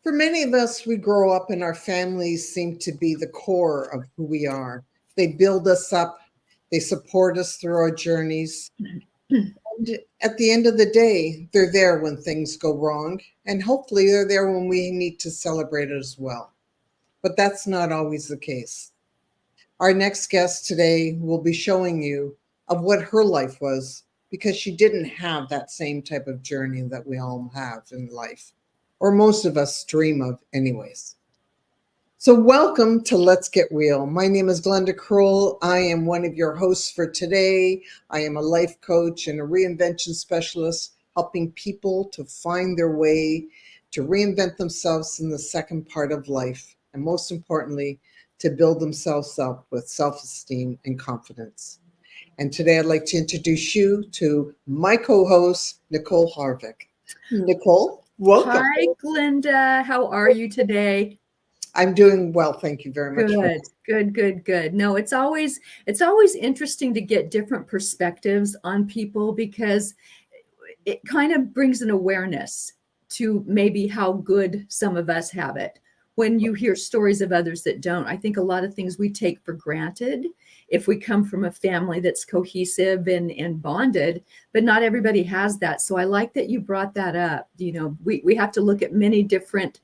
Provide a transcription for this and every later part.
For many of us, we grow up and our families seem to be the core of who we are. They build us up, they support us through our journeys. And at the end of the day, they're there when things go wrong. And hopefully, they're there when we need to celebrate it as well. But that's not always the case. Our next guest today will be showing you of what her life was because she didn't have that same type of journey that we all have in life, or most of us dream of, anyways. So, welcome to Let's Get Real. My name is Glenda Kroll. I am one of your hosts for today. I am a life coach and a reinvention specialist, helping people to find their way to reinvent themselves in the second part of life, and most importantly, to build themselves up with self-esteem and confidence. And today I'd like to introduce you to my co-host, Nicole Harvick. Nicole, welcome. Hi, Glenda. How are you today? I'm doing well. Thank you very much. Good. No, it's always interesting to get different perspectives on people because it kind of brings an awareness to maybe how good some of us have it. When you hear stories of others that don't, I think a lot of things we take for granted if we come from a family that's cohesive and bonded, but not everybody has that. So I like that you brought that up. You know, we have to look at many different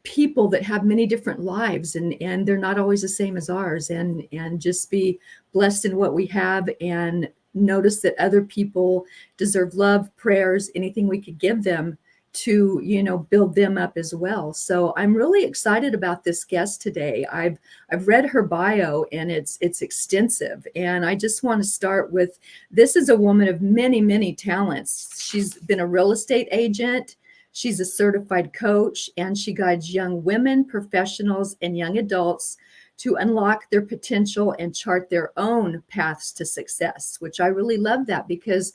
people that have many different lives and they're not always the same as ours, and just be blessed in what we have and notice that other people deserve love, prayers, anything we could give them to, build them up as well. So I'm really excited about this guest today. I've read her bio and it's extensive. And I just want to start with, this is a woman of many, many talents. She's been a real estate agent. She's a certified coach, and she guides young women, professionals, and young adults to unlock their potential and chart their own paths to success, which I really love that because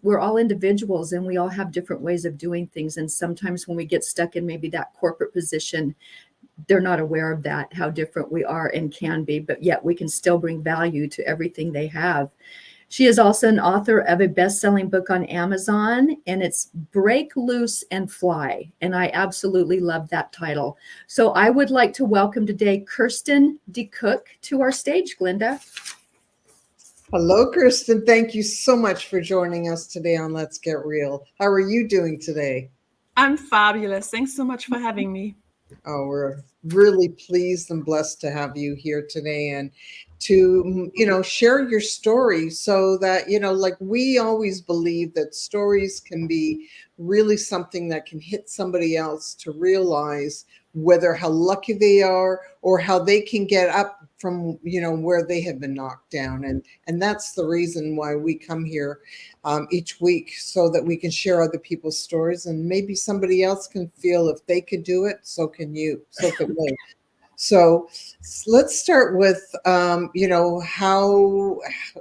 we're all individuals and we all have different ways of doing things. And sometimes when we get stuck in maybe that corporate position, they're not aware of that, how different we are and can be, but yet we can still bring value to everything they have. She is also an author of a best-selling book on Amazon, and it's Break Loose and Fly. And I absolutely love that title. So I would like to welcome today Kirsten Decook to our stage, Glenda. Hello, Kirsten. Thank you so much for joining us today on Let's Get Real. How are you doing today? I'm fabulous. Thanks so much for having me. Oh, we're really pleased and blessed to have you here today and to, share your story so that, like we always believe that stories can be really something that can hit somebody else to realize whether how lucky they are or how they can get up from, where they have been knocked down. And that's the reason why we come here each week, so that we can share other people's stories and maybe somebody else can feel if they could do it, so can you, so can we. So let's start with, how,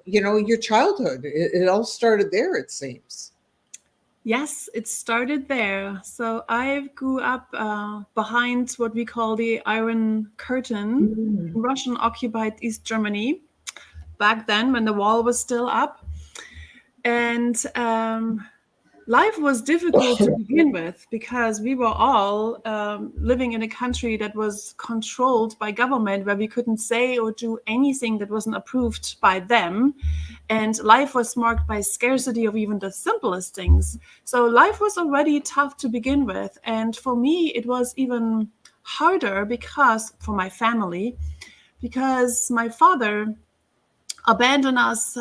your childhood. It all started there, it seems. Yes, it started there. So I grew up behind what we call the Iron Curtain in Russian-occupied East Germany, back then when the wall was still up. And life was difficult to begin with because we were all living in a country that was controlled by government, where we couldn't say or do anything that wasn't approved by them. And life was marked by scarcity of even the simplest things. So life was already tough to begin with. And for me, it was even harder because for my family, because my father abandoned us,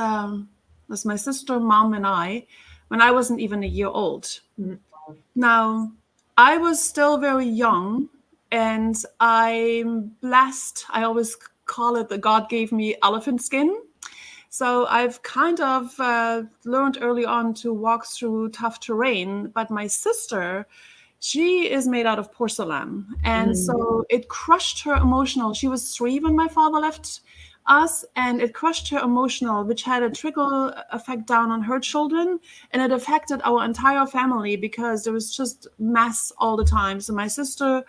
as my sister, mom, and I, when I wasn't even a year old. Mm-hmm. Now, I was still very young, and I'm blessed. I always call it that God gave me elephant skin. So I've kind of learned early on to walk through tough terrain. But my sister, she is made out of porcelain. And so it crushed her emotional. She was 3 when my father left us, and it crushed her emotional, which had a trickle effect down on her children, and it affected our entire family because there was just mess all the time. So my sister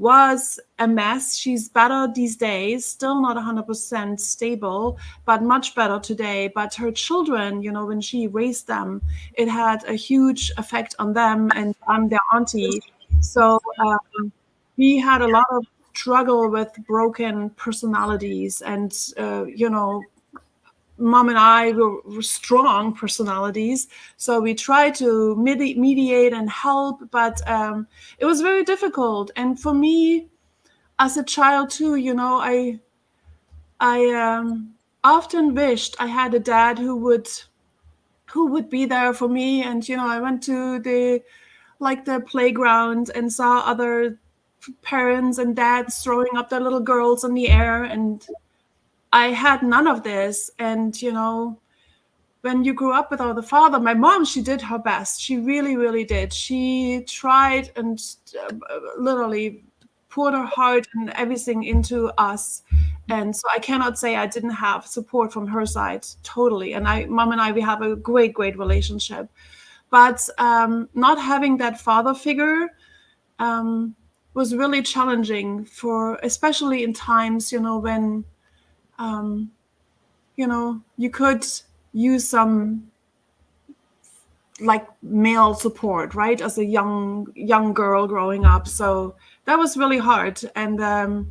was a mess. She's better these days, still not 100% stable, but much better today. But her children, you know, when she raised them, it had a huge effect on them, and I'm their auntie. So we had a lot of struggle with broken personalities, and you know, Mom and I were strong personalities, so we tried to mediate and help, but it was very difficult. And for me, as a child too, you know, I often wished I had a dad who would be there for me. And you know, I went to the playground and saw other parents and dads throwing up their little girls in the air, and I had none of this. And you know, when you grew up without a father, my mom, she did her best. She really, really did. She tried and literally poured her heart and everything into us. And so I cannot say I didn't have support from her side, totally. And Mom and I, we have a great, great relationship. But not having that father figure was really challenging, especially in times, you know, when, you know, you could use some like male support, right, as a young girl growing up. So that was really hard. And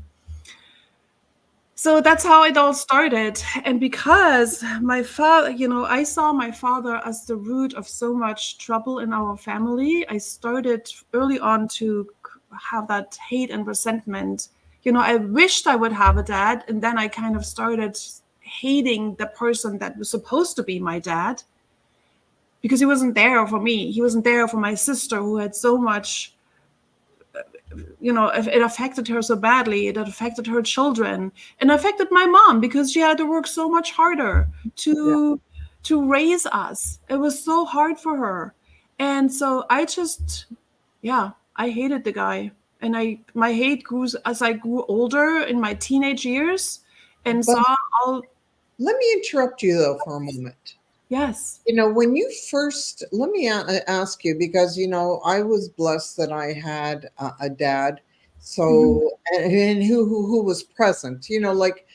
so that's how it all started. And because my father, you know, I saw my father as the root of so much trouble in our family, I started early on to have that hate and resentment. You know, I wished I would have a dad, and then I kind of started hating the person that was supposed to be my dad, because he wasn't there for me. He wasn't there for my sister, who had so much, you know, it affected her so badly. It affected her children, and affected my mom, because she had to work so much harder to raise us. It was so hard for her. And so I just, I hated the guy. And my hate grew as I grew older in my teenage years, and But saw all. let me interrupt you though for a moment. Yes. You know, when you first, let me ask you, because, you know, I was blessed that I had a dad. So, and who was present, you know, like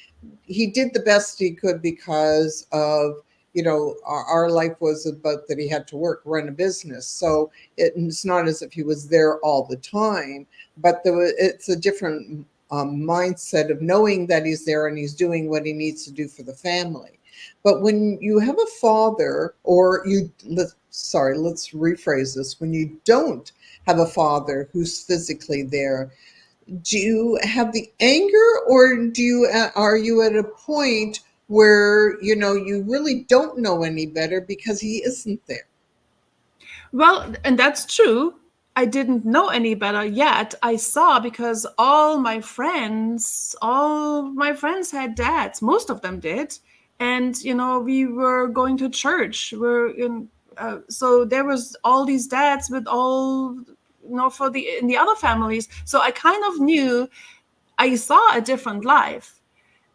he did the best he could because of, you know, our life was about that he had to work, run a business. So it's not as if he was there all the time, but it's a different mindset of knowing that he's there and he's doing what he needs to do for the family. But when you have a father, let's rephrase this, when you don't have a father who's physically there, do you have the anger, or are you at a point where, you know, you really don't know any better because he isn't there? Well, and that's true. I didn't know any better yet. I saw, because all my friends had dads. Most of them did. And, you know, we were going to church. So there was all these dads with all, you know, in the other families. So I kind of knew, I saw a different life.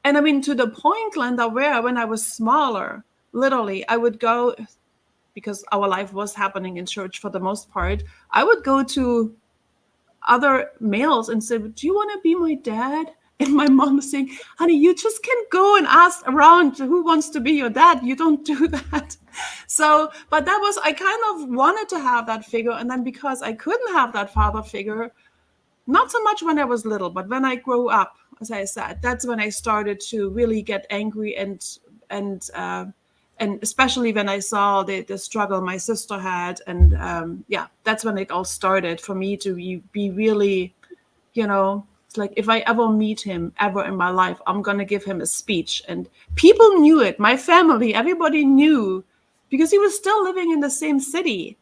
And I mean, to the point, Glenda, where when I was smaller, literally, I would go, because our life was happening in church for the most part, I would go to other males and say, do you want to be my dad? And my mom was saying, honey, you just can't go and ask around who wants to be your dad. You don't do that. So, but I kind of wanted to have that figure. And then because I couldn't have that father figure, not so much when I was little, but when I grew up, as I said, that's when I started to really get angry, and especially when I saw the struggle my sister had. And that's when it all started for me to be really, you know, it's like, if I ever meet him ever in my life, I'm going to give him a speech. And people knew it. My family, everybody knew, because he was still living in the same city.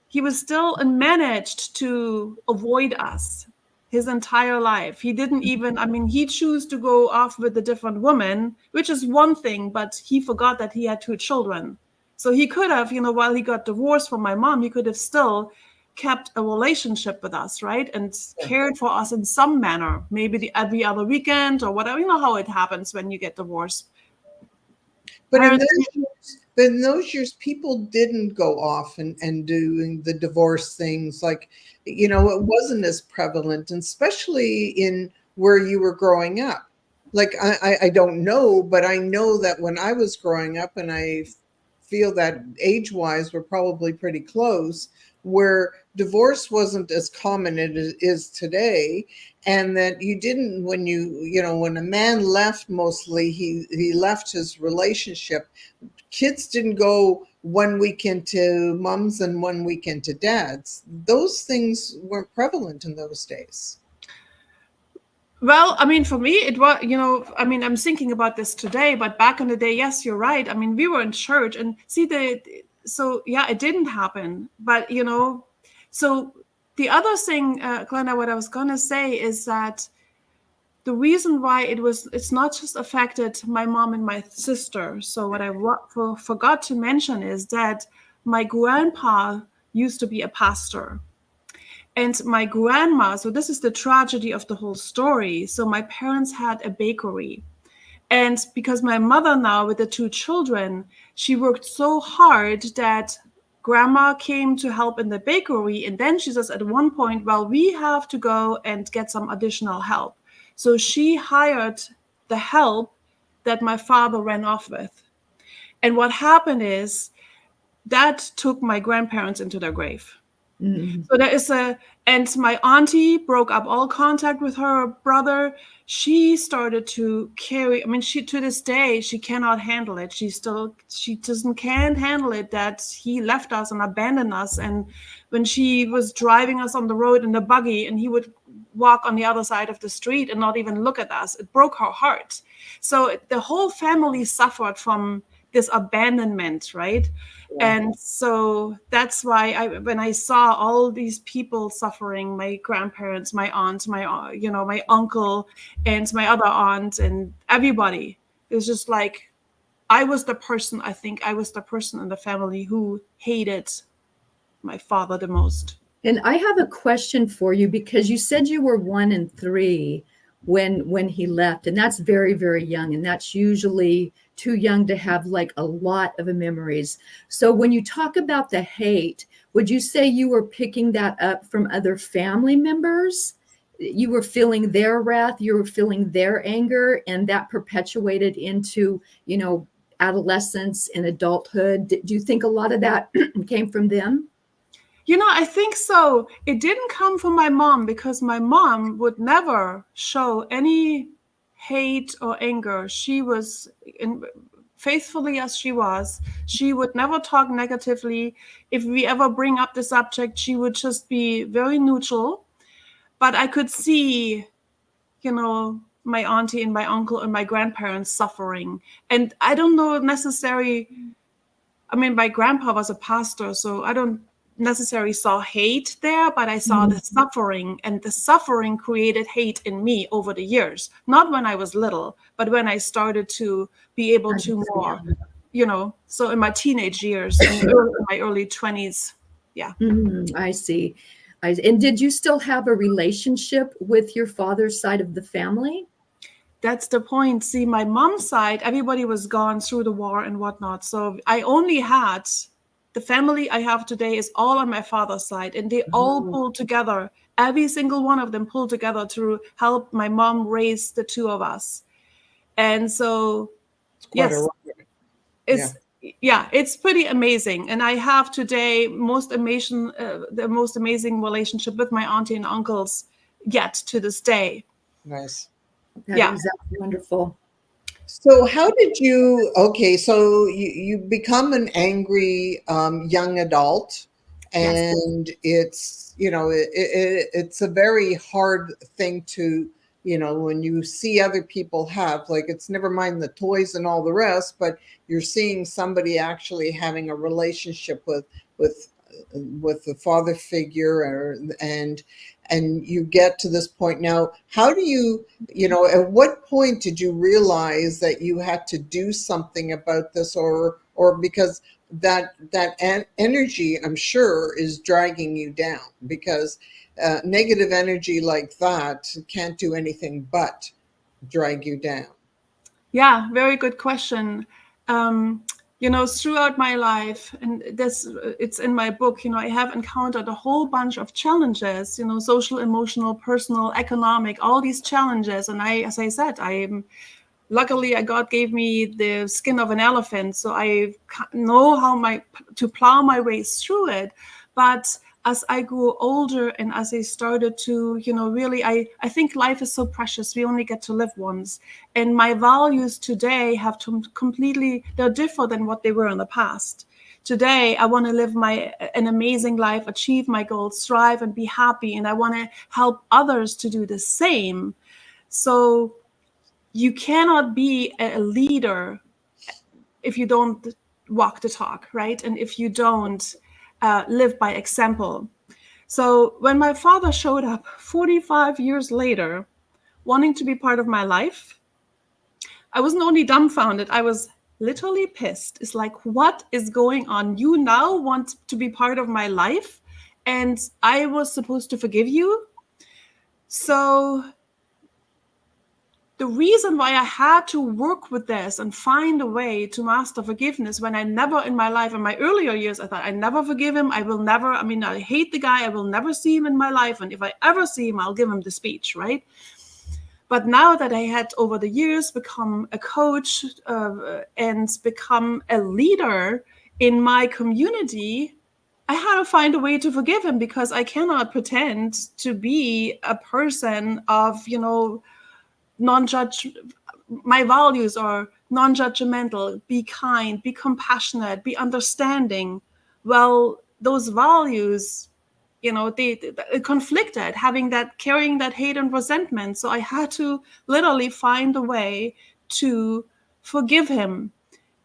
He was still managed to avoid us his entire life. He didn't even, I mean, he chose to go off with a different woman, which is one thing, but he forgot that he had 2 children. So he could have, you know, while he got divorced from my mom, he could have still kept a relationship with us, right? And cared for us in some manner, maybe every other weekend or whatever. You know how it happens when you get divorced. But in Parents- But in those years, people didn't go off and doing the divorce things. Like, it wasn't as prevalent, and especially in where you were growing up. Like, I don't know, but I know that when I was growing up, and I feel that age-wise, we're probably pretty close, where divorce wasn't as common as it is today. And that you didn't, when when a man left, mostly he left his relationship. Kids didn't go one weekend to mom's and one weekend to dad's. Those things weren't prevalent in those days. Well, I mean, for me, it was, I'm thinking about this today, but back in the day, yes, you're right. I mean, we were in church and so yeah, it didn't happen. But, so the other thing, Glenda, what I was going to say is that the reason why it's not just affected my mom and my sister. So what I forgot to mention is that my grandpa used to be a pastor. And my grandma, so this is the tragedy of the whole story. So my parents had a bakery. And because my mother now with the two children, she worked so hard that grandma came to help in the bakery. And then she says at one point, well, we have to go and get some additional help. So she hired the help that my father ran off with. And what happened is that took my grandparents into their grave. Mm-hmm. So and my auntie broke up all contact with her brother. She started to carry, to this day, she cannot handle it. She can't handle it that he left us and abandoned us. And when she was driving us on the road in the buggy and he would walk on the other side of the street and not even look at us, it broke her heart. So the whole family suffered from this abandonment, right? Yeah. And so that's why when I saw all these people suffering, my grandparents, my aunt, my uncle, and my other aunt, and everybody, it was just like, I was the person in the family who hated my father the most. And I have a question for you, because you said you were 1 and 3 when he left, and that's very, very young, and that's usually too young to have like a lot of memories. So when you talk about the hate, would you say you were picking that up from other family members? You were feeling their wrath, you were feeling their anger, and that perpetuated into, adolescence and adulthood. Do you think a lot of that came from them? I think so. It didn't come from my mom, because my mom would never show any hate or anger. She was, faithfully as she was, she would never talk negatively. If we ever bring up the subject, she would just be very neutral. But I could see, my auntie and my uncle and my grandparents suffering. And I don't know necessarily, my grandpa was a pastor, so I don't necessarily saw hate there, but I saw the suffering, and the suffering created hate in me over the years. Not when I was little, but when I started to be able to more, so in my teenage years, in my early 20s. Yeah. I see. And did you still have a relationship with your father's side of the family? That's the point. See, my mom's side, everybody was gone through the war and whatnot. So I only had the family I have today is all on my father's side, and they all pulled together. Every single one of them pulled together to help my mom raise the two of us. And so, yes, it's pretty amazing. And I have today the most amazing relationship with my auntie and uncles yet to this day. Nice. That's wonderful. So how did you, so you become an angry young adult, and it's, it's a very hard thing to, when you see other people have, like, it's never mind the toys and all the rest, but you're seeing somebody actually having a relationship with the father figure, and you get to this point now. How do you, at what point did you realize that you had to do something about this, or because that energy, I'm sure, is dragging you down, because negative energy like that can't do anything but drag you down? Yeah, very good question. throughout my life, and it's in my book, I have encountered a whole bunch of challenges, social, emotional, personal, economic, all these challenges. And as I said, luckily God gave me the skin of an elephant, so I know how to plow my way through it. But as I grew older and as I started to, really, I think life is so precious. We only get to live once. And my values today have to they're different than what they were in the past. Today, I want to live an amazing life, achieve my goals, thrive and be happy. And I want to help others to do the same. So you cannot be a leader if you don't walk the talk, right? And if you don't live by example. So when my father showed up 45 years later, wanting to be part of my life, I wasn't only dumbfounded, I was literally pissed. It's like, what is going on? You now want to be part of my life, and I was supposed to forgive you? So the reason why I had to work with this and find a way to master forgiveness, when I never in my life, in my earlier years, I thought I never forgive him. I will never, I hate the guy. I will never see him in my life. And if I ever see him, I'll give him the speech, right? But now that I had over the years become a coach and become a leader in my community, I had to find a way to forgive him, because I cannot pretend to be a person of, my values are non-judgmental, be kind, be compassionate, be understanding. Well, those values, they conflicted, carrying that hate and resentment. So I had to literally find a way to forgive him.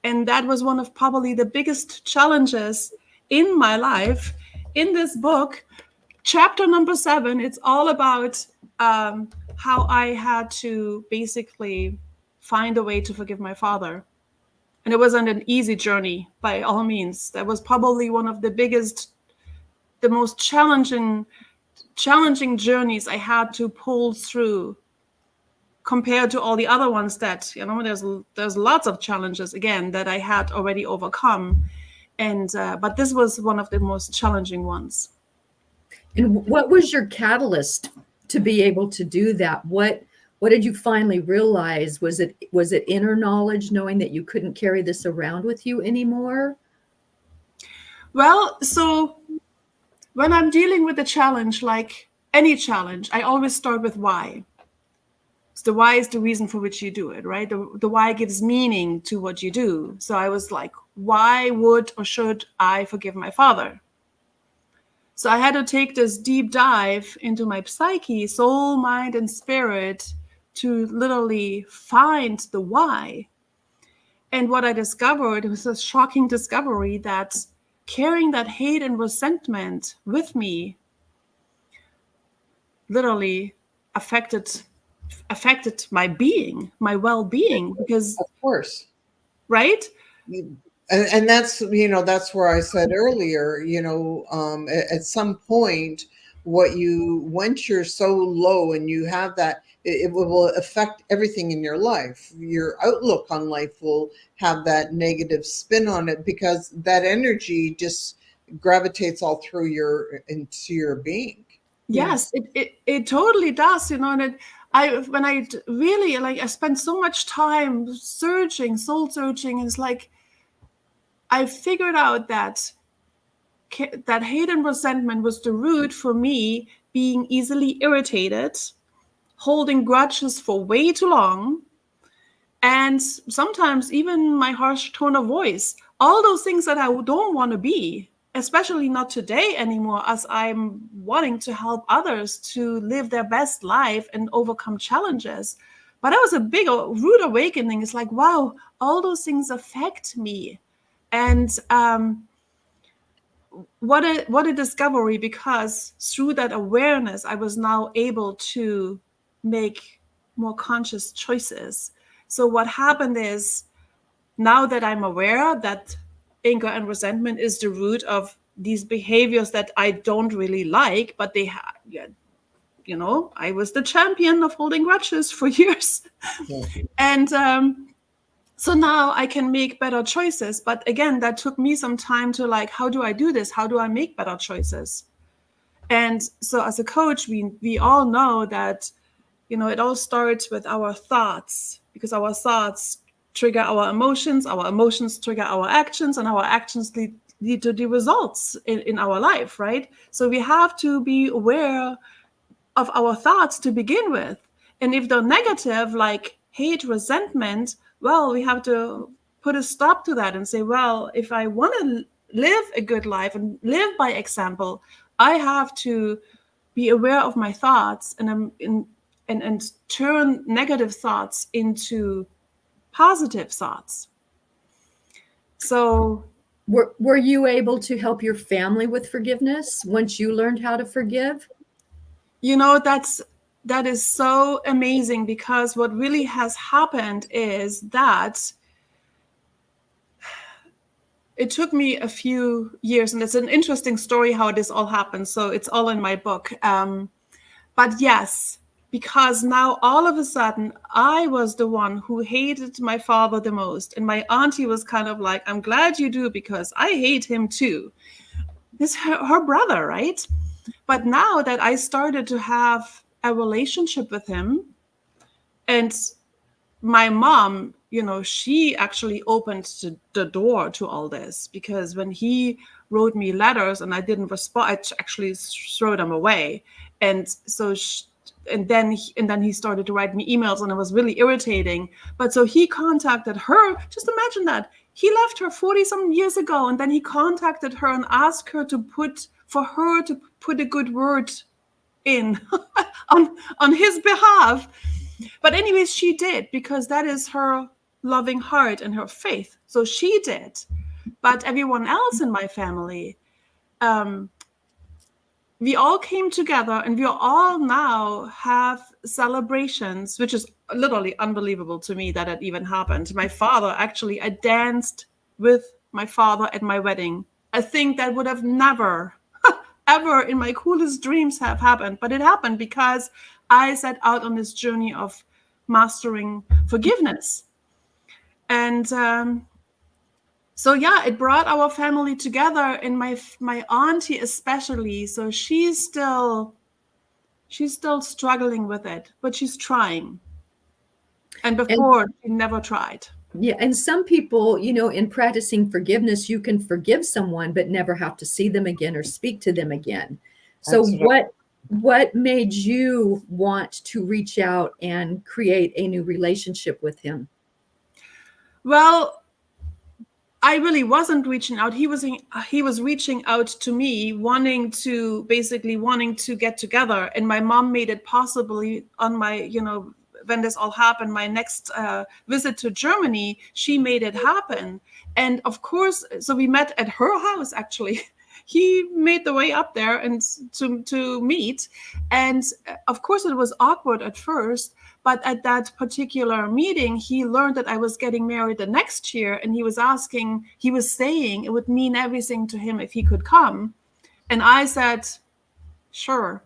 And that was one of probably the biggest challenges in my life. In this book, chapter number 7, it's all about how I had to basically find a way to forgive my father. And it wasn't an easy journey by all means. That was probably one of the biggest, the most challenging journeys I had to pull through, compared to all the other ones that, there's lots of challenges, again, that I had already overcome. And but this was one of the most challenging ones. And what was your catalyst to be able to do that? What did you finally realize? Was it inner knowledge, knowing that you couldn't carry this around with you anymore? Well, so when I'm dealing with a challenge, like any challenge, I always start with why. So the why is the reason for which you do it, right? The why gives meaning to what you do. So I was like, why would or should I forgive my father? So I had to take this deep dive into my psyche, soul, mind, and spirit to literally find the why. And what I discovered was a shocking discovery that carrying that hate and resentment with me literally affected my being, my well-being, because of course, right? And that's, that's where I said earlier, at some point, once you're so low and you have that, it will affect everything in your life. Your outlook on life will have that negative spin on it, because that energy just gravitates all through into your being. Yes, it totally does, and when I really, I spent so much time soul searching, and it's like, I figured out that hate and resentment was the root for me being easily irritated, holding grudges for way too long, and sometimes even my harsh tone of voice. All those things that I don't want to be, especially not today anymore, as I'm wanting to help others to live their best life and overcome challenges. But that was a big rude awakening. It's like, wow, all those things affect me. And what a discovery, because through that awareness, I was now able to make more conscious choices. So what happened is, now that I'm aware that anger and resentment is the root of these behaviors that I don't really like, but they have, I was the champion of holding grudges for years. Yeah. And So now I can make better choices. But again, that took me some time to like, how do I do this? How do I make better choices? And so as a coach, we all know that, you know, it all starts with our thoughts, because our thoughts trigger our emotions trigger our actions, and our actions lead to the results in our life, right? So we have to be aware of our thoughts to begin with. And if they're negative, like hate, resentment, well, we have to put a stop to that and say, well, if I want to live a good life and live by example, I have to be aware of my thoughts and turn negative thoughts into positive thoughts. So Were you able to help your family with forgiveness once you learned how to forgive? you know, that is so amazing, because what really has happened is that it took me a few years, and it's an interesting story how this all happened. So it's all in my book. But yes, because now all of a sudden I was the one who hated my father the most. And my auntie was kind of like, I'm glad you do, because I hate him too. It's her brother, right? But now that I started to have a relationship with him, and my mom, you know, she actually opened the door to all this, because when he wrote me letters and I didn't respond, I actually threw them away. And so and then he started to write me emails, and it was really irritating. But so he contacted her. Just imagine that. He left her 40 some years ago, and then he contacted her and asked her to put a good word in on his behalf. But anyways, she did, because that is her loving heart and her faith. So she did. But everyone else in my family, we all came together, and we all now have celebrations, which is literally unbelievable to me that it even happened. My father, actually, I danced with my father at my wedding. I think that would have never, ever in my coolest dreams have happened. But it happened because I set out on this journey of mastering forgiveness. And so yeah, it brought our family together, and my auntie especially. So she's still struggling with it, but she's trying. And before, she never tried. Yeah. And some people, you know, in practicing forgiveness, you can forgive someone, but never have to see them again or speak to them again. So what made you want to reach out and create a new relationship with him? Well, I really wasn't reaching out. He was reaching out to me, wanting to get together. And my mom made it possibly on my, you know, when this all happened, my next visit to Germany, she made it happen. And of course, so we met at her house, actually. He made the way up there and to meet. And of course, it was awkward at first. But at that particular meeting, he learned that I was getting married the next year. And he was saying it would mean everything to him if he could come. And I said, sure,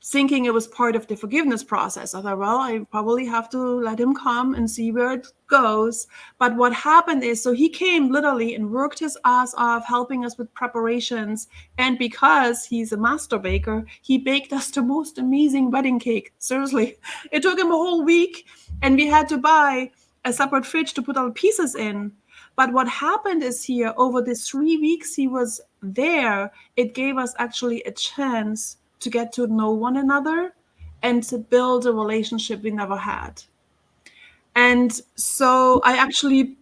thinking it was part of the forgiveness process. I thought, well, I probably have to let him come and see where it goes. But what happened is, so he came literally and worked his ass off, helping us with preparations. And because he's a master baker, he baked us the most amazing wedding cake. Seriously, it took him a whole week, and we had to buy a separate fridge to put all the pieces in. But what happened is, here, over the 3 weeks he was there, it gave us actually a chance to get to know one another and to build a relationship we never had. And so I actually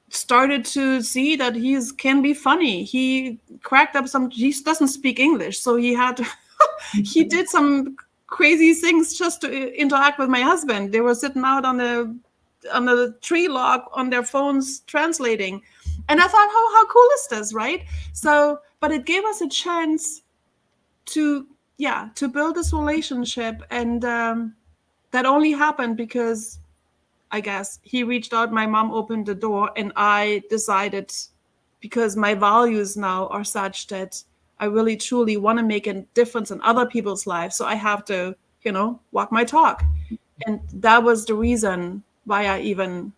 started to see that he can be funny. He cracked up he doesn't speak English, so he did some crazy things just to interact with my husband. They were sitting out on the tree log on their phones translating. And I thought, how cool is this, right? So, but it gave us a chance to build this relationship. And that only happened because, I guess, he reached out, my mom opened the door, and I decided, because my values now are such that I really truly want to make a difference in other people's lives. So I have to, you know, walk my talk. And that was the reason why I even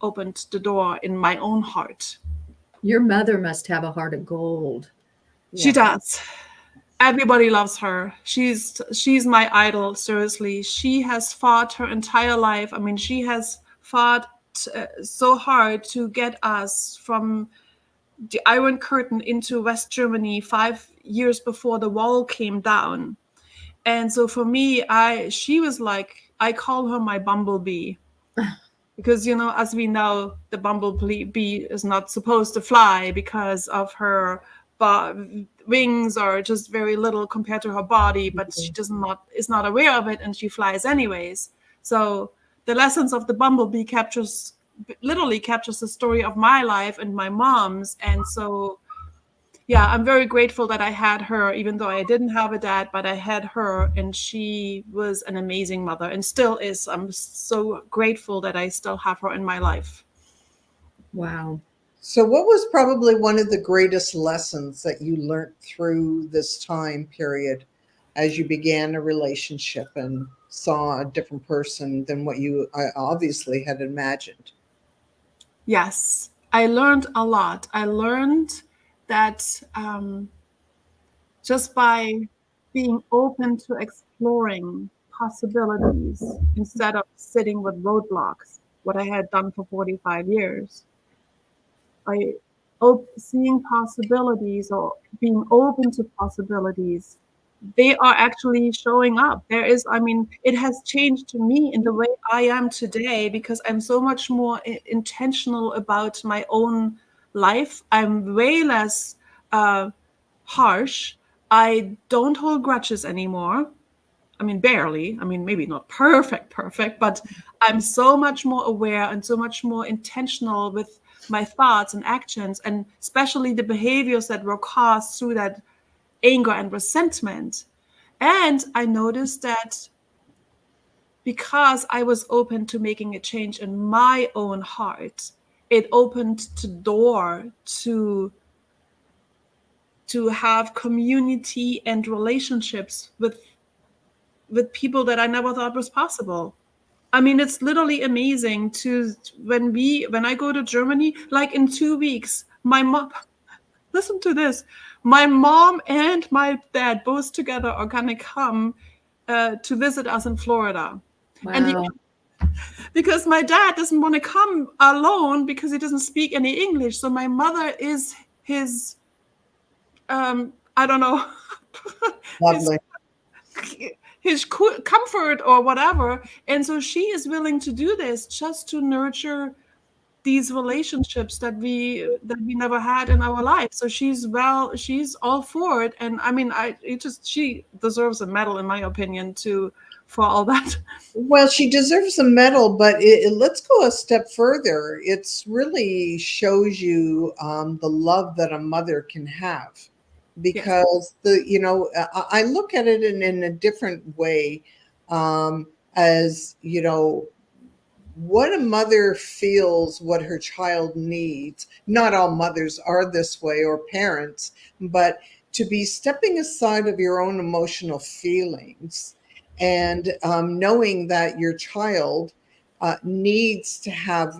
opened the door in my own heart. Your mother must have a heart of gold. She does. Everybody loves her. She's my idol, seriously. She has fought her entire life. I mean, she has fought so hard to get us from the Iron Curtain into West Germany 5 years before the wall came down. And so for me, she was like, I call her my bumblebee. Because, you know, as we know, the bumblebee is not supposed to fly because of her wings are just very little compared to her body, but she is not aware of it, and she flies anyways. So the lessons of the bumblebee literally captures the story of my life and my mom's. And so, yeah, I'm very grateful that I had her, even though I didn't have a dad, but I had her, and she was an amazing mother and still is. I'm so grateful that I still have her in my life. Wow. So what was probably one of the greatest lessons that you learned through this time period as you began a relationship and saw a different person than what you obviously had imagined? Yes, I learned a lot. I learned that just by being open to exploring possibilities instead of sitting with roadblocks, what I had done for 45 years, seeing possibilities or being open to possibilities, they are actually showing up. It has changed me in the way I am today because I'm so much more intentional about my own life. I'm way less harsh. I don't hold grudges anymore. I mean, barely. I mean, maybe not perfect, but I'm so much more aware and so much more intentional with my thoughts and actions, and especially the behaviors that were caused through that anger and resentment. And I noticed that because I was open to making a change in my own heart, it opened the door to have community and relationships with people that I never thought was possible. I mean, it's literally amazing when I go to Germany, like in 2 weeks, my mom, listen to this, my mom and my dad both together are gonna come to visit us in Florida. Wow. And because my dad doesn't want to come alone because he doesn't speak any English. So my mother is his, I don't know, Lovely. his comfort or whatever. And so she is willing to do this just to nurture these relationships that we never had in our life. So she's all for it. And I mean, she deserves a medal, in my opinion, for all that. Well, she deserves a medal, but let's go a step further. It's really shows you the love that a mother can have, because I look at it in a different way, as what a mother feels, what her child needs. Not all mothers are this way, or parents, but to be stepping aside of your own emotional feelings and knowing that your child needs to have,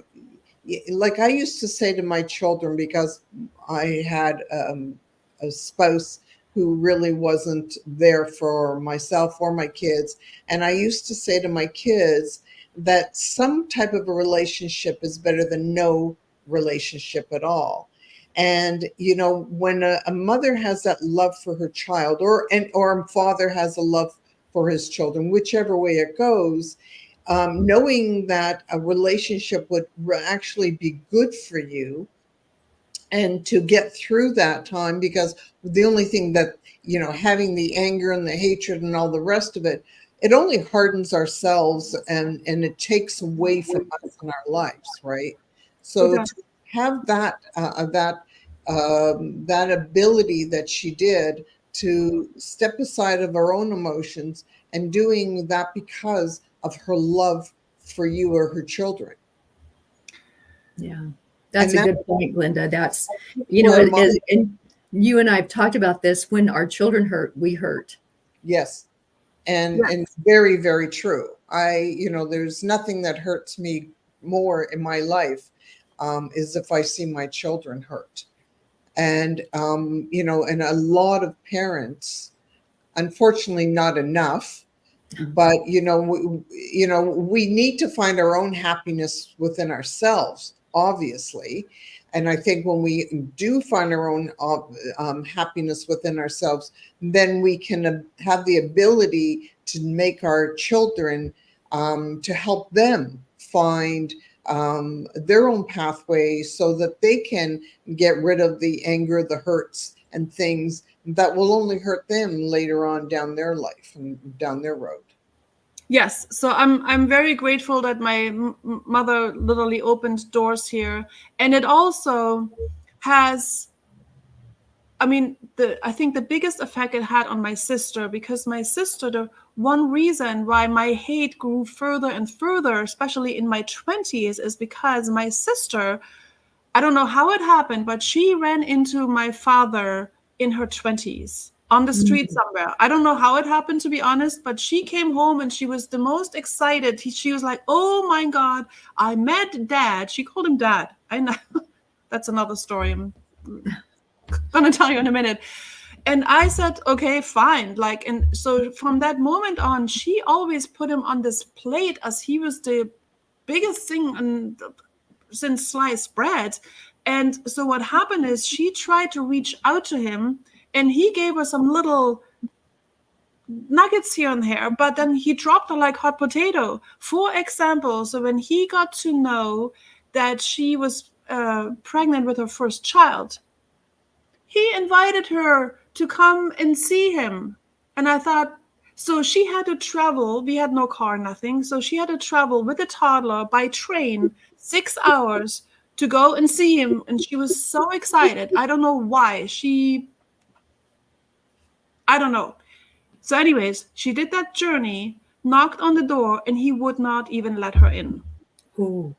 like I used to say to my children, because I had a spouse who really wasn't there for myself or my kids. And I used to say to my kids that some type of a relationship is better than no relationship at all. And, when a mother has that love for her child, or a father has a love for his children, whichever way it goes, knowing that a relationship would actually be good for you and to get through that time, because the only thing that, having the anger and the hatred and all the rest of it, it only hardens ourselves and it takes away from us in our lives, right? So to have that ability that she did to step aside of her own emotions and doing that because of her love for you or her children. Yeah, that's a good point, Glenda. That's, and you and I have talked about this. When our children hurt, we hurt. Yes. And very, very true. There's nothing that hurts me more in my life is if I see my children hurt. And, and a lot of parents, unfortunately not enough, but, we need to find our own happiness within ourselves, obviously. And I think when we do find our own happiness within ourselves, then we can have the ability to make our children, to help them find their own pathway so that they can get rid of the anger, the hurts, and things that will only hurt them later on down their life and down their road. Yes, so I'm very grateful that my mother literally opened doors here, and it also has, I think the biggest effect it had on my sister, because my sister, the one reason why my hate grew further and further, especially in my 20s, is because my sister, I don't know how it happened, but she ran into my father in her 20s on the street somewhere. I don't know how it happened, to be honest, but she came home and she was the most excited. She was like, oh my God, I met Dad. She called him Dad. I know. That's another story I'm going to tell you in a minute. And I said, okay, fine. And so from that moment on, she always put him on this plate as he was the biggest thing since sliced bread. And so what happened is she tried to reach out to him, and he gave her some little nuggets here and there, but then he dropped her like hot potato. For example, so when he got to know that she was pregnant with her first child, he invited her to come and see him. And I thought, so she had to travel. We had no car, nothing. So she had to travel with a toddler by train 6 hours to go and see him. And she was so excited. I don't know why. I don't know. So anyways, she did that journey, knocked on the door, and he would not even let her in. Ooh.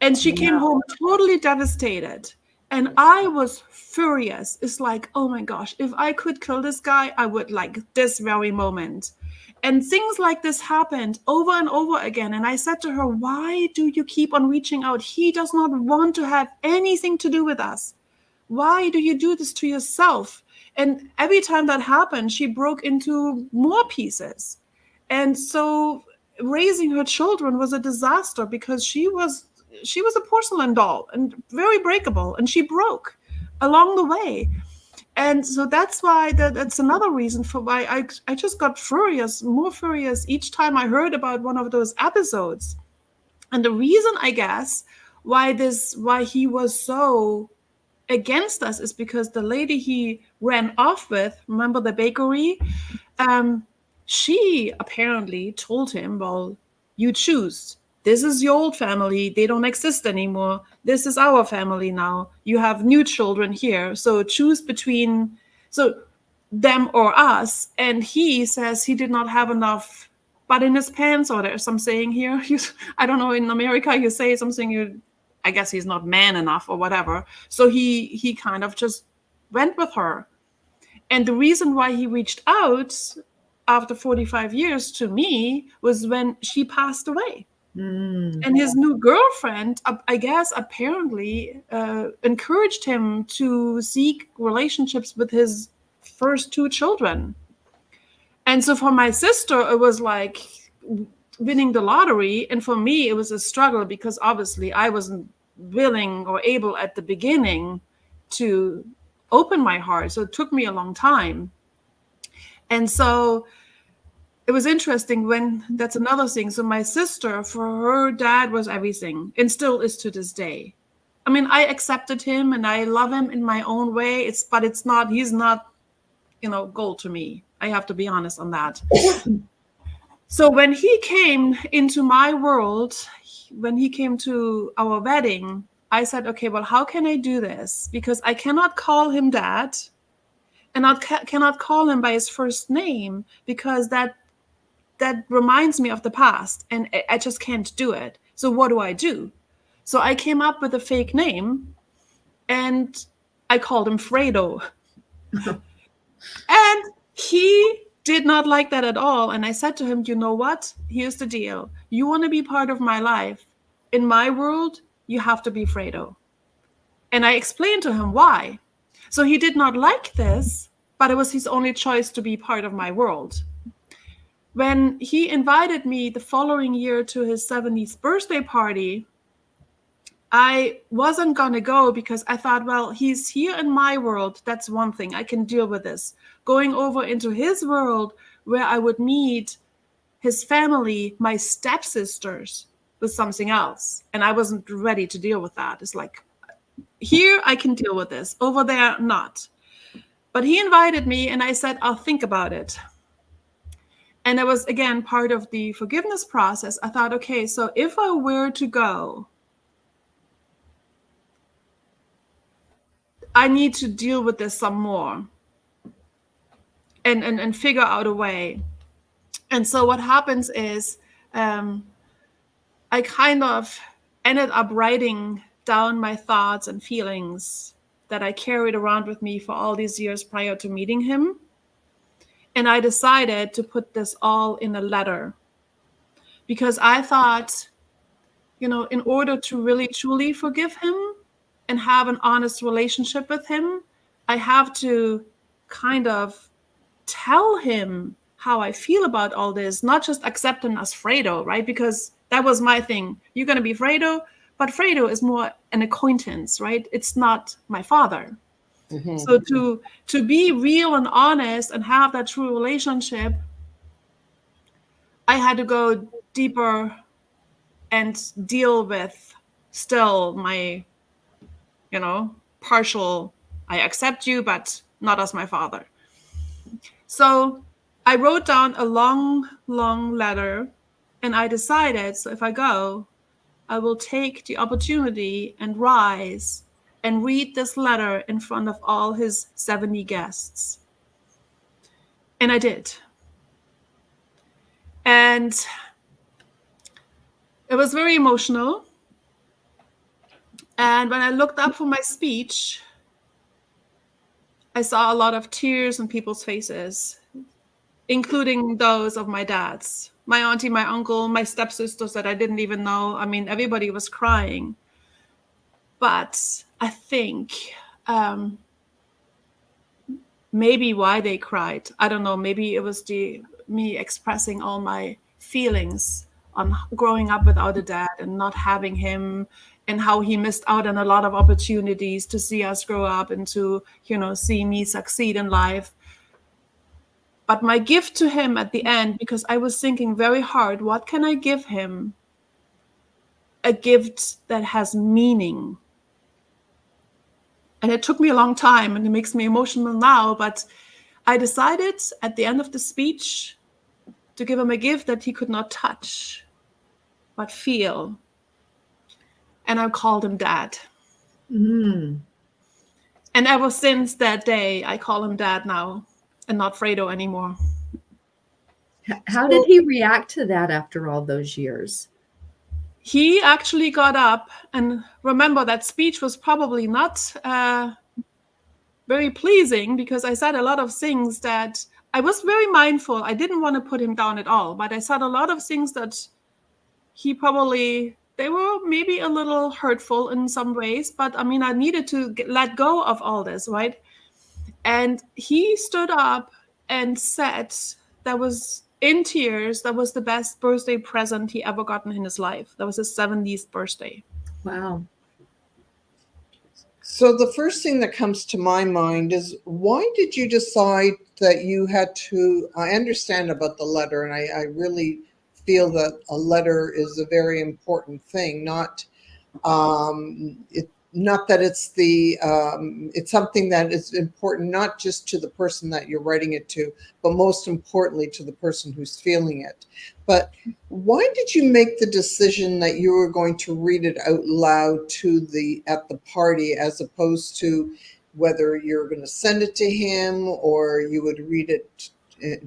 And she came home totally devastated. And I was furious. It's like, oh my gosh, if I could kill this guy, I would, like this very moment. And things like this happened over and over again. And I said to her, why do you keep on reaching out? He does not want to have anything to do with us. Why do you do this to yourself? And every time that happened, she broke into more pieces. And so raising her children was a disaster, because she was a porcelain doll and very breakable, and she broke along the way. And so that's why that's another reason for why I just got more furious each time I heard about one of those episodes. And the reason, I guess, why he was so against us is because the lady he ran off with, remember the bakery? She apparently told him, well, you choose. This is your old family. They don't exist anymore. This is our family now. You have new children here. So choose between them or us. And he says he did not have enough butt in his pants, or there's some saying here. I don't know, in America you say something, I guess he's not man enough or whatever. So he kind of just went with her. And the reason why he reached out after 45 years to me was when she passed away. And his new girlfriend, I guess, apparently encouraged him to seek relationships with his first two children. And so for my sister, it was like winning the lottery. And for me, it was a struggle, because obviously I wasn't willing or able at the beginning to open my heart. So it took me a long time. And so it was interesting that's another thing. So my sister, for her, dad was everything, and still is to this day. I mean, I accepted him and I love him in my own way. He's not, gold to me. I have to be honest on that. So when he came into my world, when he came to our wedding, I said, okay, well, how can I do this? Because I cannot call him Dad, and I cannot call him by his first name, because that reminds me of the past, and I just can't do it. So what do I do? So I came up with a fake name, and I called him Fredo. And he did not like that at all. And I said to him, you know what? Here's the deal. You want to be part of my life. in my world, you have to be Fredo. And I explained to him why. So he did not like this, but it was his only choice to be part of my world. When he invited me the following year to his 70th birthday party, I wasn't going to go because I thought, well, he's here in my world. That's one thing. I can deal with this. Going over into his world where I would meet his family, my stepsisters, was something else. And I wasn't ready to deal with that. It's like, here I can deal with this. Over there, not. But he invited me and I said, I'll think about it. And it was, again, part of the forgiveness process. I thought, okay, so if I were to go, I need to deal with this some more and figure out a way. And so what happens is I kind of ended up writing down my thoughts and feelings that I carried around with me for all these years prior to meeting him. And I decided to put this all in a letter because I thought, in order to really truly forgive him and have an honest relationship with him, I have to kind of tell him how I feel about all this, not just accept him as Fredo, right? Because that was my thing. You're going to be Fredo, but Fredo is more an acquaintance, right? It's not my father. Mm-hmm. So to be real and honest and have that true relationship, I had to go deeper and deal with still my, partial, I accept you, but not as my father. So I wrote down a long, long letter and I decided, so if I go, I will take the opportunity and rise and read this letter in front of all his 70 guests. And I did. And it was very emotional. And when I looked up for my speech, I saw a lot of tears on people's faces, including those of my dad's. My auntie, my uncle, my stepsisters that I didn't even know. I mean, everybody was crying. But I think maybe why they cried, I don't know, maybe it was me expressing all my feelings on growing up without a dad and not having him and how he missed out on a lot of opportunities to see us grow up and to, see me succeed in life. But my gift to him at the end, because I was thinking very hard, what can I give him? A gift that has meaning. And it took me a long time and it makes me emotional now, but I decided at the end of the speech to give him a gift that he could not touch, but feel. And I called him Dad. Mm. And ever since that day, I call him Dad now and not Fredo anymore. How did he react to that after all those years? He actually got up, and remember that speech was probably not very pleasing because I said a lot of things that I was very mindful. I didn't want to put him down at all, but I said a lot of things that they were maybe a little hurtful in some ways, but I mean, I needed to let go of all this, right? And he stood up and said that was in tears, that was the best birthday present he ever gotten in his life. That was his 70th birthday. Wow. So the first thing that comes to my mind is, why did you decide that you had to, I understand about the letter, and I really feel that a letter is a very important thing, not that it's it's something that is important, not just to the person that you're writing it to, but most importantly to the person who's feeling it. But why did you make the decision that you were going to read it out loud at the party, as opposed to whether you're going to send it to him or you would read it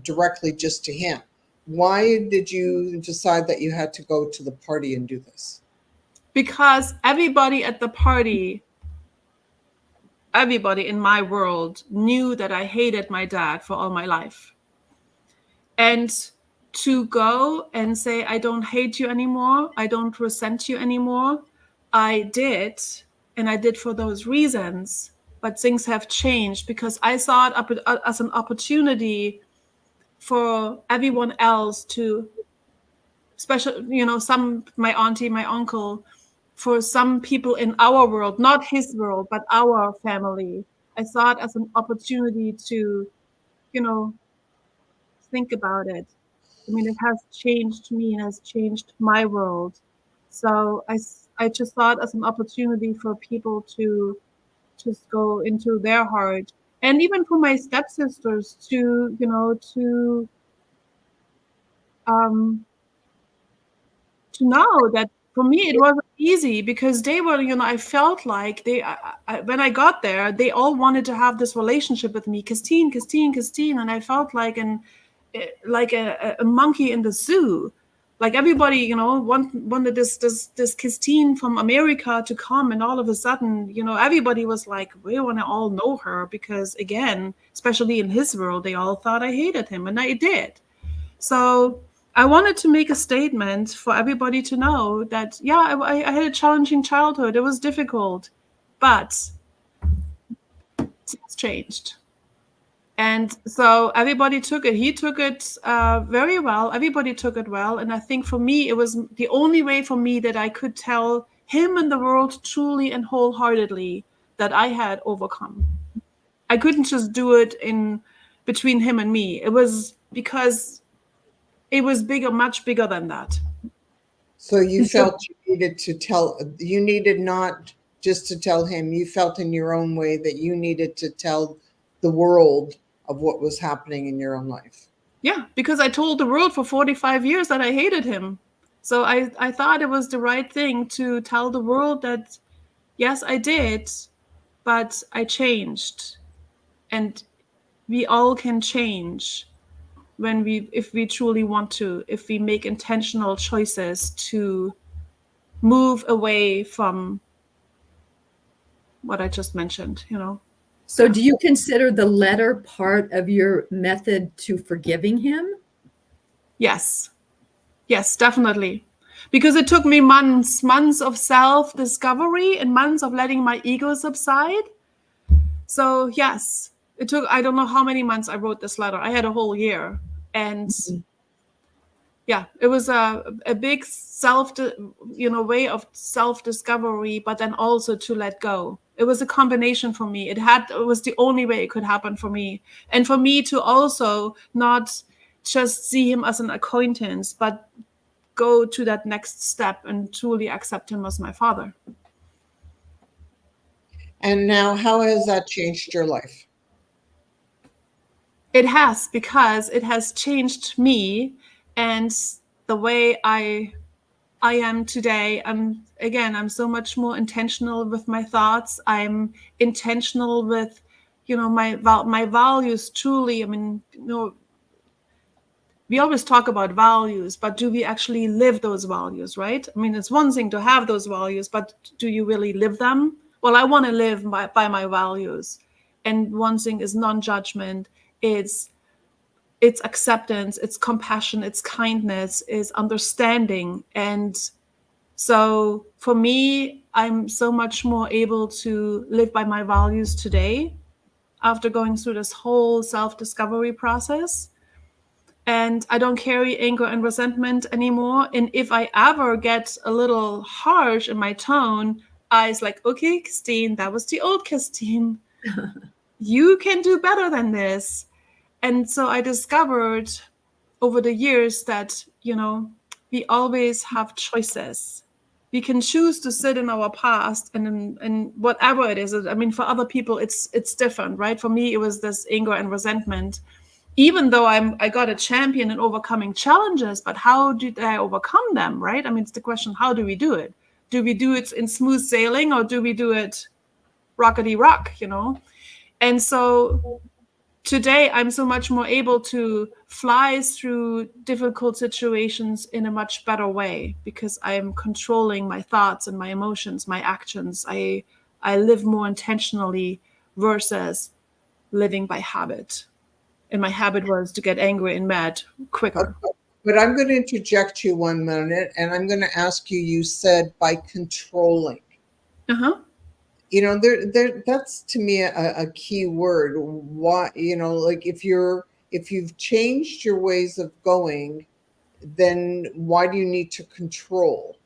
directly just to him? Why did you decide that you had to go to the party and do this? Because everybody at the party, everybody in my world knew that I hated my dad for all my life. And to go and say, I don't hate you anymore. I don't resent you anymore. I did, and I did for those reasons. But things have changed because I saw it as an opportunity for everyone else to, my auntie, my uncle, for some people in our world, not his world, but our family. I saw it as an opportunity to, think about it. I mean, it has changed me and has changed my world. So I just saw it as an opportunity for people to just go into their heart. And even for my stepsisters um, to know that for me it wasn't easy because they were, I felt like when I got there, they all wanted to have this relationship with me, Christine, Christine, Christine, and I felt like a monkey in the zoo. Like everybody, wanted this Christine from America to come, and all of a sudden, everybody was like, we want to all know her because, again, especially in his world, they all thought I hated him, and I did. So I wanted to make a statement for everybody to know that, yeah, I had a challenging childhood. It was difficult, but it's changed. And so everybody took it. He took it very well. Everybody took it well. And I think for me, it was the only way for me that I could tell him and the world truly and wholeheartedly that I had overcome. I couldn't just do it in between him and me. It was because it was bigger, much bigger than that. So you felt you needed not just to tell him, you felt in your own way that you needed to tell the world of what was happening in your own life. Yeah, because I told the world for 45 years that I hated him. So I thought it was the right thing to tell the world that, yes, I did, but I changed. And we all can change if we truly want to, if we make intentional choices to move away from what I just mentioned, So do you consider the letter part of your method to forgiving him? Yes, definitely. Because it took me months of self-discovery and months of letting my ego subside. So yes, it took, I don't know how many months I wrote this letter. I had a whole year. And yeah, it was a big way of self-discovery, but then also to let go. It was a combination for me. It was the only way it could happen for me. And for me to also not just see him as an acquaintance, but go to that next step and truly accept him as my father. And now, how has that changed your life? It has, because it has changed me and the way I am today. I'm so much more intentional with my thoughts. I'm intentional with, my values truly. I mean, we always talk about values, but do we actually live those values, right? I mean, it's one thing to have those values, but do you really live them? Well, I want to live by my values. And one thing is non-judgment. It's acceptance, it's compassion, it's kindness, it's understanding. And so for me, I'm so much more able to live by my values today after going through this whole self-discovery process. And I don't carry anger and resentment anymore. And if I ever get a little harsh in my tone, I was like, okay, Christine, that was the old Christine. You can do better than this. And so I discovered over the years that, we always have choices. We can choose to sit in our past and whatever it is. I mean, for other people, it's different, right? For me, it was this anger and resentment. Even though I got a champion in overcoming challenges, but how did I overcome them, right? I mean, it's the question, how do we do it? Do we do it in smooth sailing or do we do it rockety rock, And so today, I'm so much more able to fly through difficult situations in a much better way because I'm controlling my thoughts and my emotions, my actions. I live more intentionally versus living by habit. And my habit was to get angry and mad quicker. But I'm going to interject you 1 minute, and I'm going to ask you, you said by controlling. Uh-huh. You know, that's to me a key word. Why, you know, like if you've changed your ways of going, then why do you need to control?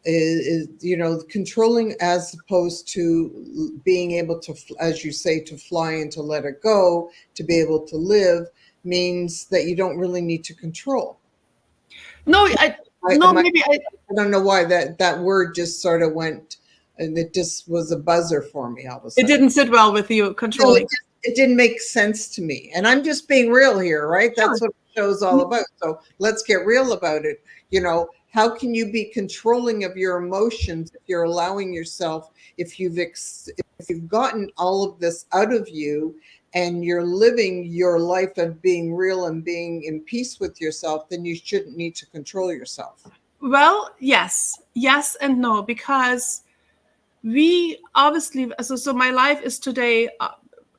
Is you know, controlling as opposed to being able to, as you say, to fly and to let it go, to be able to live, means that you don't really need to control. No, maybe I don't know why that word just sort of went, and it just was a buzzer for me all of a it sudden. didn't sit well with you, No, controlling. it didn't make sense to me. And I'm just being real here, right? That's what the show's all about. So let's get real about it. You know, how can you be controlling of your emotions if you're allowing yourself, if you've gotten all of this out of you and you're living your life of being real and being in peace with yourself, then you shouldn't need to control yourself. Well, yes and no, because we obviously, so my life is today,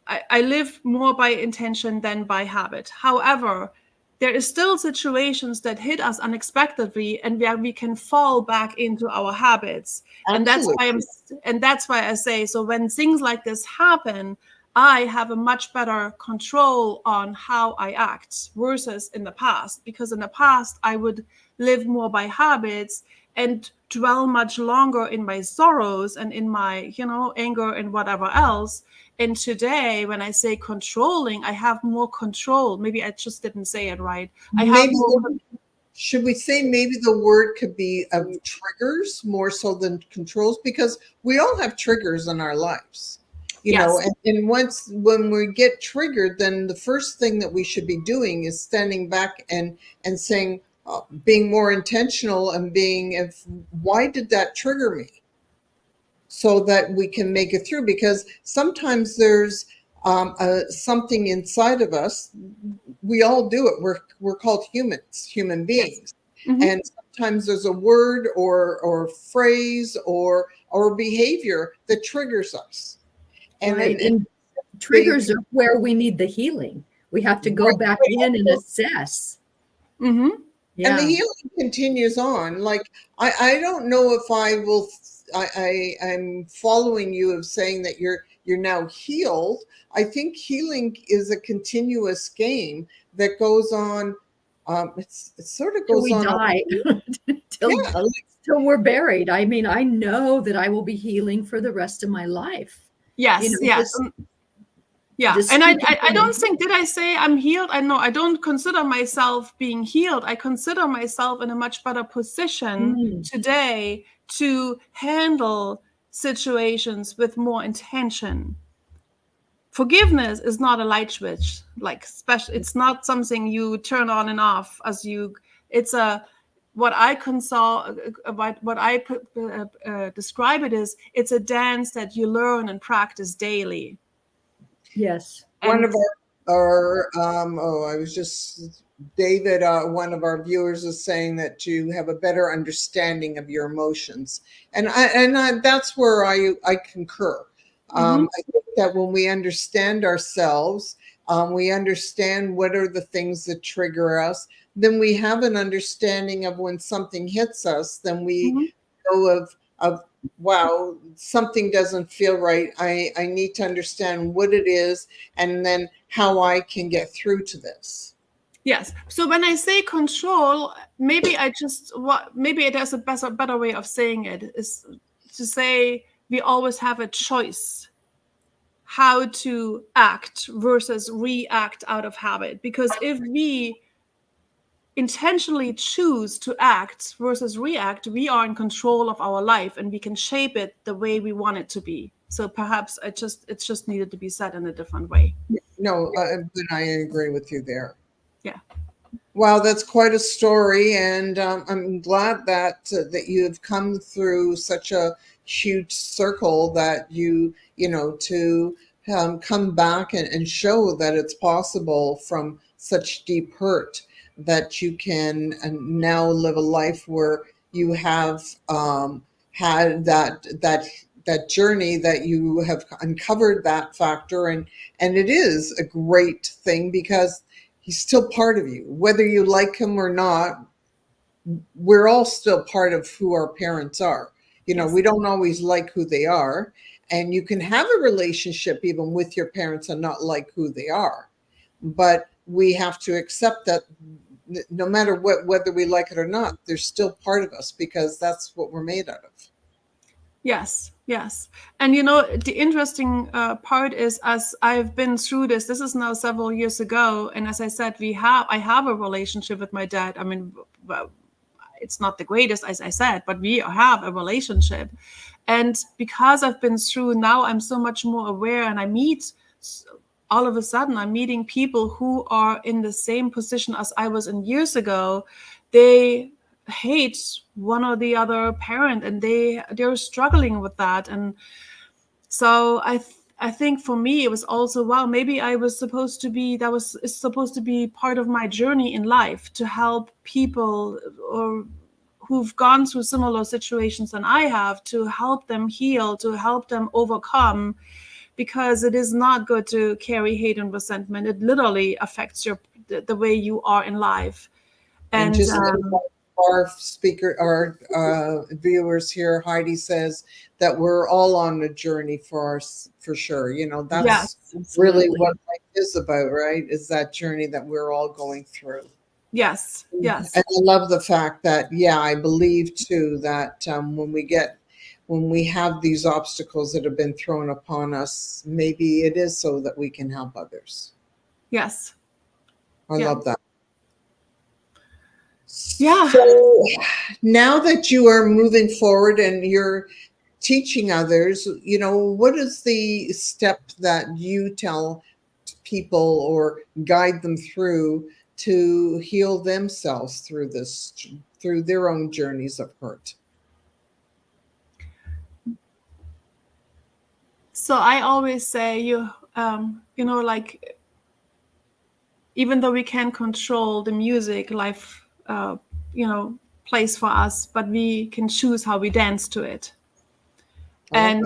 I live more by intention than by habit. However, there is still situations that hit us unexpectedly and where we can fall back into our habits. Absolutely. And that's why I say, so when things like this happen, I have a much better control on how I act versus in the past, because in the past I would live more by habits and dwell much longer in my sorrows and in my, anger and whatever else. And today, when I say controlling, I have more control. Maybe I just didn't say it right. Should we say maybe the word could be of triggers more so than controls? Because we all have triggers in our lives, you know, and when we get triggered, then the first thing that we should be doing is standing back and saying, being more intentional and why did that trigger me? So that we can make it through, because sometimes there's something inside of us. We all do it. We're called human beings. Yes. Mm-hmm. And sometimes there's a word or phrase or behavior that triggers us. And triggers are where we need the healing. We have to go back in and assess. Mm-hmm. Yeah. And the healing continues on. Like, I don't know if I'm following you of saying that you're now healed. I think healing is a continuous game that goes on. It sort of goes on. Die. Till we're buried. I mean, I know that I will be healing for the rest of my life. Yes, yes. And I don't think, did I say I'm healed? I don't consider myself being healed. I consider myself in a much better position today to handle situations with more intention. Forgiveness is not a light switch, it's not something you turn on and off what I describe it as, it's a dance that you learn and practice daily. Yes. One of our David, one of our viewers is saying that you have a better understanding of your emotions. And that's where I concur. I think that when we understand ourselves, we understand what are the things that trigger us, then we have an understanding of when something hits us, then we know of wow, something doesn't feel right. I need to understand what it is and then how I can get through to this. Yes. So when I say control, maybe there's a better way of saying it is to say we always have a choice how to act versus react out of habit. Because if we intentionally choose to act versus react, we are in control of our life and we can shape it the way we want it to be. So perhaps it's just needed to be said in a different way. No, I agree with you there. Yeah. Wow, that's quite a story, and I'm glad that you've come through such a huge circle that to come back and show that it's possible from such deep hurt that you can now live a life where you have had that journey, that you have uncovered that factor, and it is a great thing, because He's still part of you, whether you like him or not. We're all still part of who our parents are. You know, Yes. we don't always like who they are, and you can have a relationship even with your parents and not like who they are. But we have to accept that no matter whether we like it or not, they're still part of us because that's what we're made out of. Yes, yes. And you know, the interesting part is, as I've been through this is now several years ago. And as I said, I have a relationship with my dad. I mean, well, it's not the greatest, as I said, but we have a relationship. And because I've been through, now I'm so much more aware, and all of a sudden, I'm meeting people who are in the same position as I was in years ago. They hate one or the other parent, and they're struggling with that. And so I think for me it was also, wow, maybe I was supposed to be, is supposed to be part of my journey in life, to help people or who've gone through similar situations than I have, to help them heal, to help them overcome, because it is not good to carry hate and resentment. It literally affects the way you are in life. And just our speaker, our viewers here, Heidi says that we're all on a journey for sure. You know, that's really what life is about, right? Is that journey that we're all going through. Yes, yes. And I love the fact that, yeah, I believe too that when we have these obstacles that have been thrown upon us, maybe it is so that we can help others. Yes. I love that. Yeah. So now that you are moving forward and you're teaching others, you know, what is the step that you tell people or guide them through to heal themselves through their own journeys of hurt? So I always say, you know, like, even though we can't control the music life, you know, plays for us, but we can choose how we dance to it. And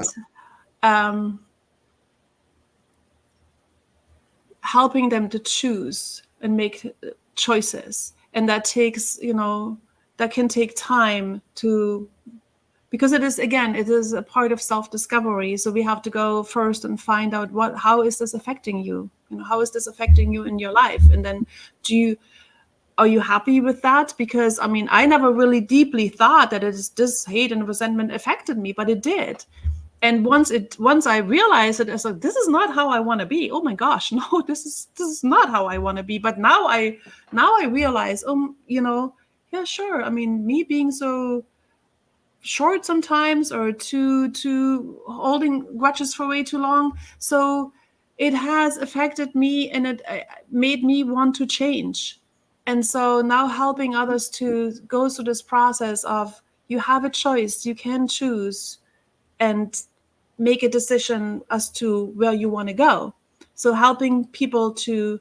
helping them to choose and make choices. And that takes, you know, that can take time to, because it is a part of self-discovery. So we have to go first and find out how is this affecting you? You know, how is this affecting you in your life? And then are you happy with that? Because I mean, I never really deeply thought that this hate and resentment affected me, but it did. And once I realized it, I was like, this is not how I want to be. Oh my gosh, no, this is not how I want to be. But now I realize, you know, yeah, sure. I mean, me being so short sometimes, or too holding grudges for way too long, so it has affected me, and it made me want to change. And so now helping others to go through this process of, you have a choice, you can choose and make a decision as to where you want to go. So helping people to,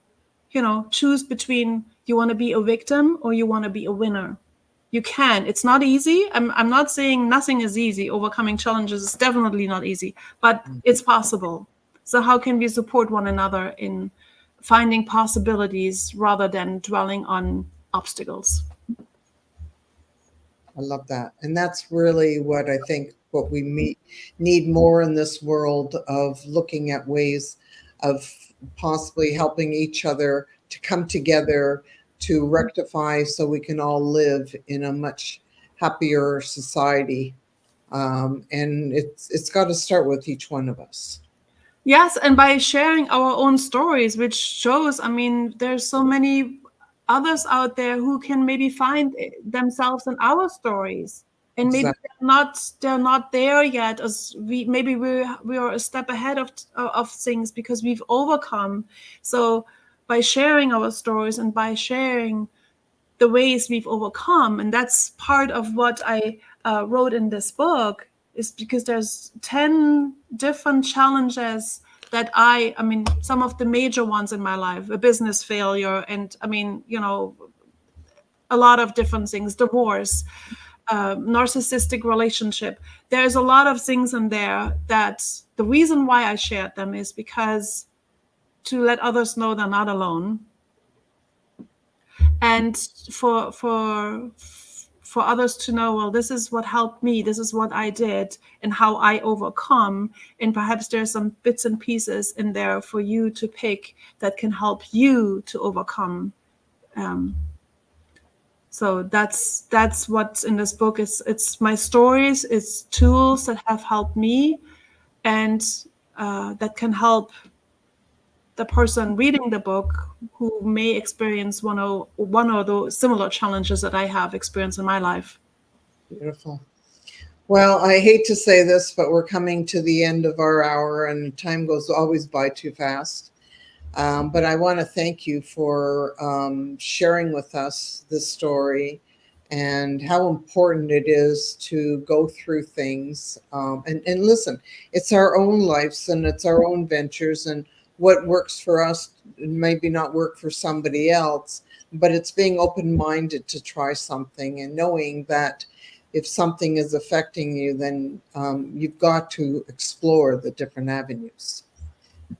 you know, choose between, you want to be a victim or you want to be a winner. You can. It's not easy. I'm not saying nothing is easy. Overcoming challenges is definitely not easy, but it's possible. So how can we support one another in finding possibilities rather than dwelling on obstacles? I love that. And that's really what I think what we need more in this world, of looking at ways of possibly helping each other to come together to rectify, so we can all live in a much happier society. And it's got to start with each one of us. Yes, and by sharing our own stories, which shows, I mean, there's so many others out there who can maybe find themselves in our stories, and maybe they're not there yet, as we are a step ahead of things because we've overcome. So by sharing our stories and by sharing the ways we've overcome, and that's part of what I wrote in this book, is because there's 10 different challenges that I mean, some of the major ones in my life, a business failure, and I mean, you know, a lot of different things, divorce, narcissistic relationship. There's a lot of things in there that the reason why I shared them is because to let others know they're not alone. and for others to know, well, this is what helped me, this is what I did, and how I overcome. And perhaps there's some bits and pieces in there for you to pick that can help you to overcome. So that's what's in this book. It's my stories, it's tools that have helped me, and that can help the person reading the book who may experience one or those similar challenges that I have experienced in my life. Beautiful. Well, I hate to say this, but we're coming to the end of our hour, and time goes always by too fast. But I want to thank you for sharing with us this story and how important it is to go through things. And listen, it's our own lives and it's our own ventures, and what works for us maybe not work for somebody else, but it's being open-minded to try something and knowing that if something is affecting you, then you've got to explore the different avenues.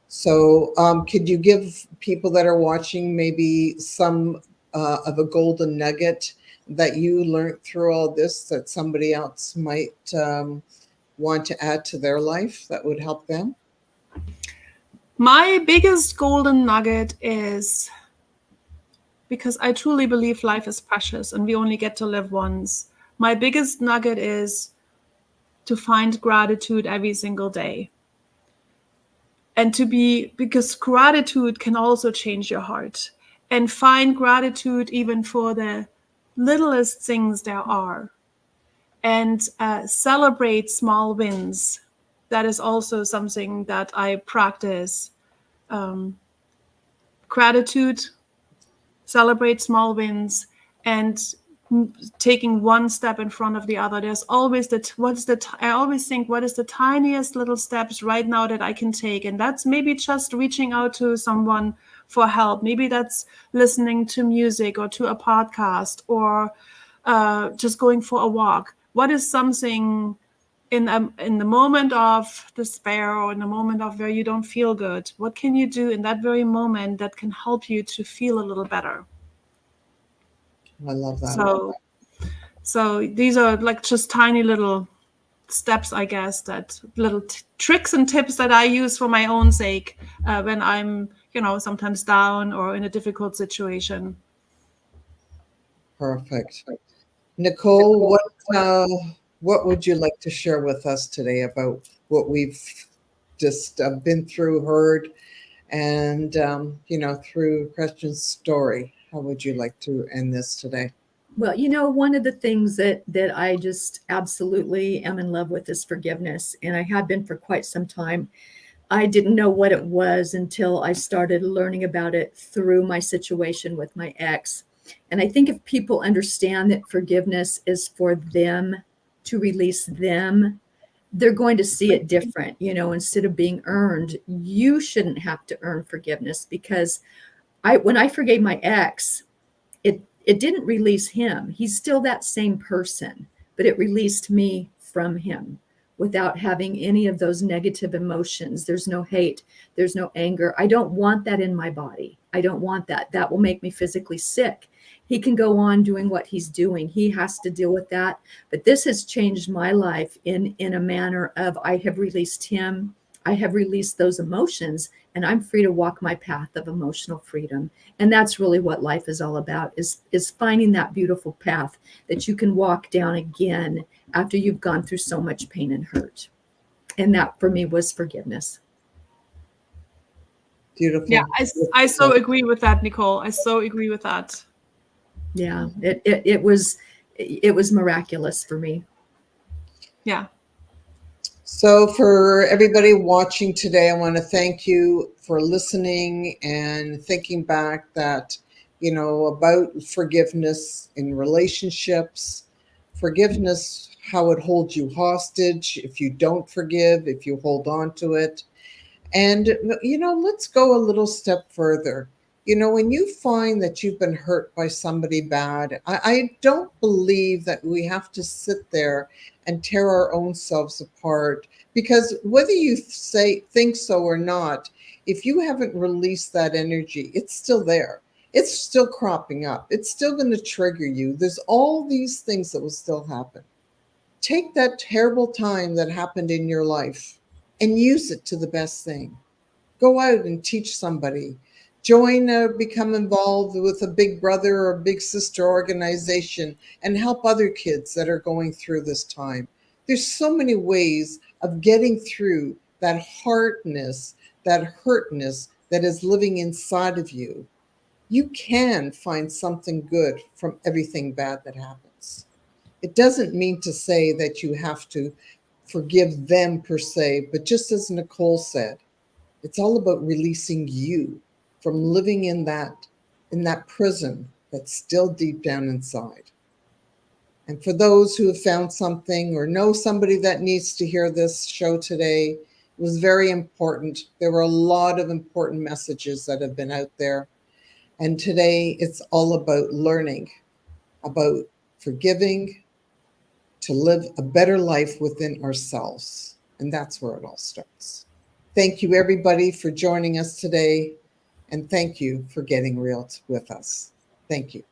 So could you give people that are watching maybe some of a golden nugget that you learned through all this that somebody else might want to add to their life that would help them? My biggest golden nugget is, because I truly believe life is precious and we only get to live once, my biggest nugget is to find gratitude every single day. And because gratitude can also change your heart, and find gratitude even for the littlest things there are, and celebrate small wins. That is also something that I practice. Gratitude, celebrate small wins, and taking one step in front of the other. There's always I always think, what is the tiniest little steps right now that I can take? And that's maybe just reaching out to someone for help. Maybe that's listening to music or to a podcast, or just going for a walk. What is something in the moment of despair, or in the moment of where you don't feel good? What can you do in that very moment that can help you to feel a little better? I love that. So these are like just tiny little steps, I guess, that little tricks and tips that I use for my own sake when I'm, sometimes down or in a difficult situation. Perfect. Nicole, what would you like to share with us today about what we've just been through, heard, and through Christian's story? How would you like to end this today? Well, one of the things that I just absolutely am in love with is forgiveness, and I have been for quite some time. I didn't know what it was until I started learning about it through my situation with my ex. And I think if people understand that forgiveness is for them to release them, they're going to see it different. Instead of being earned, you shouldn't have to earn forgiveness, because when I forgave my ex, it didn't release him. He's still that same person, but it released me from him without having any of those negative emotions. There's no hate. There's no anger. I don't want that in my body. I don't want that. That will make me physically sick. He can go on doing what he's doing. He has to deal with that. But this has changed my life in a manner of, I have released him. I have released those emotions, and I'm free to walk my path of emotional freedom. And that's really what life is all about, is finding that beautiful path that you can walk down again after you've gone through so much pain and hurt. And that for me was forgiveness. Beautiful. Yeah, I so agree with that, Nicole. I so agree with that. Yeah, it was miraculous for me. Yeah. So for everybody watching today, I want to thank you for listening and thinking back that, about forgiveness in relationships, forgiveness, how it holds you hostage if you don't forgive, if you hold on to it. And, let's go a little step further. When you find that you've been hurt by somebody bad, I don't believe that we have to sit there and tear our own selves apart, because whether you think so or not, if you haven't released that energy, it's still there. It's still cropping up. It's still going to trigger you. There's all these things that will still happen. Take that terrible time that happened in your life and use it to the best thing. Go out and teach somebody. Become involved with a big brother or a big sister organization and help other kids that are going through this time. There's so many ways of getting through that hardness, that hurtness that is living inside of you. You can find something good from everything bad that happens. It doesn't mean to say that you have to forgive them per se, but just as Nicole said, it's all about releasing you from living in that prison that's still deep down inside. And for those who have found something or know somebody that needs to hear this show today, it was very important. There were a lot of important messages that have been out there. And today it's all about learning, about forgiving, to live a better life within ourselves. And that's where it all starts. Thank you, everybody, for joining us today. And thank you for getting real with us. Thank you.